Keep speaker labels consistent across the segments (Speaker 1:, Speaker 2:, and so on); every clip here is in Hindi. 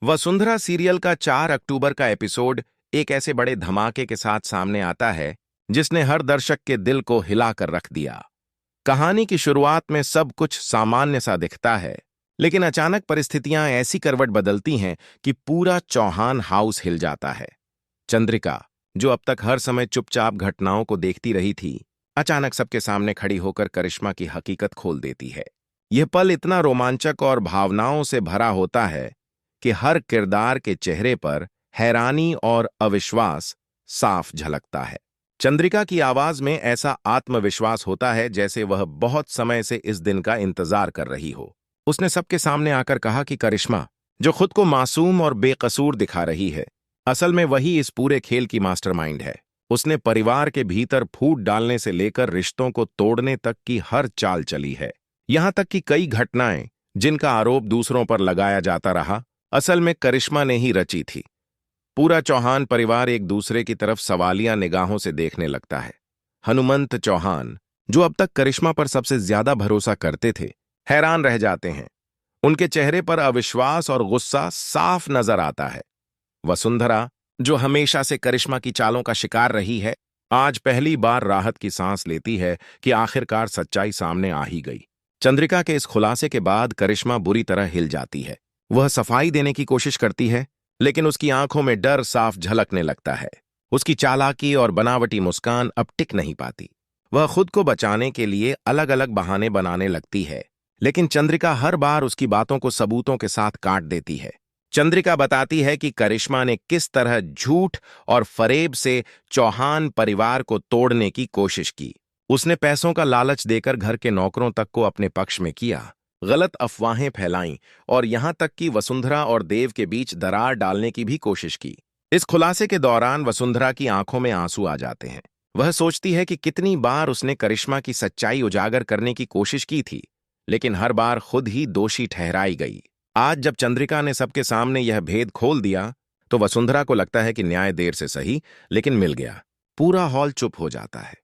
Speaker 1: वसुंधरा सीरियल का 4 अक्टूबर का एपिसोड एक ऐसे बड़े धमाके के साथ सामने आता है जिसने हर दर्शक के दिल को हिलाकर रख दिया। कहानी की शुरुआत में सब कुछ सामान्य सा दिखता है, लेकिन अचानक परिस्थितियां ऐसी करवट बदलती हैं कि पूरा चौहान हाउस हिल जाता है। चंद्रिका, जो अब तक हर समय चुपचाप घटनाओं को देखती रही थी, अचानक सबके सामने खड़ी होकर करिश्मा की हकीकत खोल देती है। यह पल इतना रोमांचक और भावनाओं से भरा होता है कि हर किरदार के चेहरे पर हैरानी और अविश्वास साफ झलकता है। चंद्रिका की आवाज में ऐसा आत्मविश्वास होता है जैसे वह बहुत समय से इस दिन का इंतजार कर रही हो। उसने सबके सामने आकर कहा कि करिश्मा, जो खुद को मासूम और बेकसूर दिखा रही है, असल में वही इस पूरे खेल की मास्टरमाइंड है। उसने परिवार के भीतर फूट डालने से लेकर रिश्तों को तोड़ने तक की हर चाल चली है। यहां तक कि कई घटनाएं जिनका आरोप दूसरों पर लगाया जाता रहा, असल में करिश्मा ने ही रची थी। पूरा चौहान परिवार एक दूसरे की तरफ सवालिया निगाहों से देखने लगता है। हनुमंत चौहान, जो अब तक करिश्मा पर सबसे ज्यादा भरोसा करते थे, हैरान रह जाते हैं। उनके चेहरे पर अविश्वास और गुस्सा साफ नजर आता है। वसुंधरा, जो हमेशा से करिश्मा की चालों का शिकार रही है, आज पहली बार राहत की सांस लेती है कि आखिरकार सच्चाई सामने आ ही गई। चंद्रिका के इस खुलासे के बाद करिश्मा बुरी तरह हिल जाती है। वह सफाई देने की कोशिश करती है, लेकिन उसकी आंखों में डर साफ झलकने लगता है। उसकी चालाकी और बनावटी मुस्कान अब टिक नहीं पाती। वह खुद को बचाने के लिए अलग अलग बहाने बनाने लगती है, लेकिन चंद्रिका हर बार उसकी बातों को सबूतों के साथ काट देती है। चंद्रिका बताती है कि करिश्मा ने किस तरह झूठ और फरेब से चौहान परिवार को तोड़ने की कोशिश की। उसने पैसों का लालच देकर घर के नौकरों तक को अपने पक्ष में किया, गलत अफवाहें फैलाईं और यहां तक कि वसुंधरा और देव के बीच दरार डालने की भी कोशिश की। इस खुलासे के दौरान वसुंधरा की आंखों में आंसू आ जाते हैं। वह सोचती है कि कितनी बार उसने करिश्मा की सच्चाई उजागर करने की कोशिश की थी, लेकिन हर बार खुद ही दोषी ठहराई गई। आज जब चंद्रिका ने सबके सामने यह भेद खोल दिया, तो वसुंधरा को लगता है कि न्याय देर से सही, लेकिन मिल गया। पूरा हॉल चुप हो जाता है।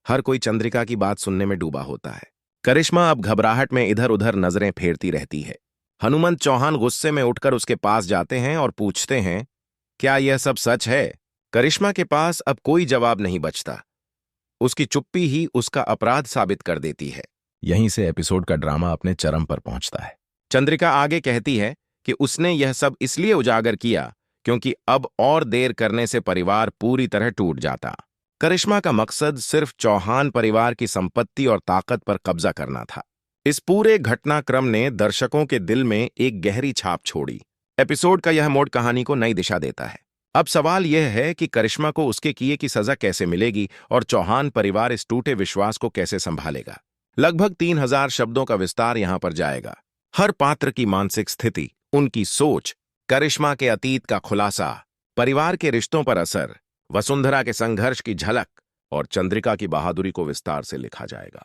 Speaker 1: हर कोई चंद्रिका की बात सुनने में डूबा होता है। करिश्मा अब घबराहट में इधर उधर नजरें फेरती रहती है। हनुमंत चौहान गुस्से में उठकर उसके पास जाते हैं और पूछते हैं, क्या यह सब सच है? करिश्मा के पास अब कोई जवाब नहीं बचता। उसकी चुप्पी ही उसका अपराध साबित कर देती है। यहीं से एपिसोड का ड्रामा अपने चरम पर पहुंचता है। चंद्रिका आगे कहती है कि उसने यह सब इसलिए उजागर किया क्योंकि अब और देर करने से परिवार पूरी तरह टूट जाता। करिश्मा का मकसद सिर्फ चौहान परिवार की संपत्ति और ताकत पर कब्जा करना था। इस पूरे घटनाक्रम ने दर्शकों के दिल में एक गहरी छाप छोड़ी। एपिसोड का यह मोड़ कहानी को नई दिशा देता है। अब सवाल यह है कि करिश्मा को उसके किए की सजा कैसे मिलेगी और चौहान परिवार इस टूटे विश्वास को कैसे संभालेगा। लगभग 3000 शब्दों का विस्तार यहां पर जाएगा। हर पात्र की मानसिक स्थिति, उनकी सोच, करिश्मा के अतीत का खुलासा, परिवार के रिश्तों पर असर, वसुंधरा के संघर्ष की झलक और चंद्रिका की बहादुरी को विस्तार से लिखा जाएगा।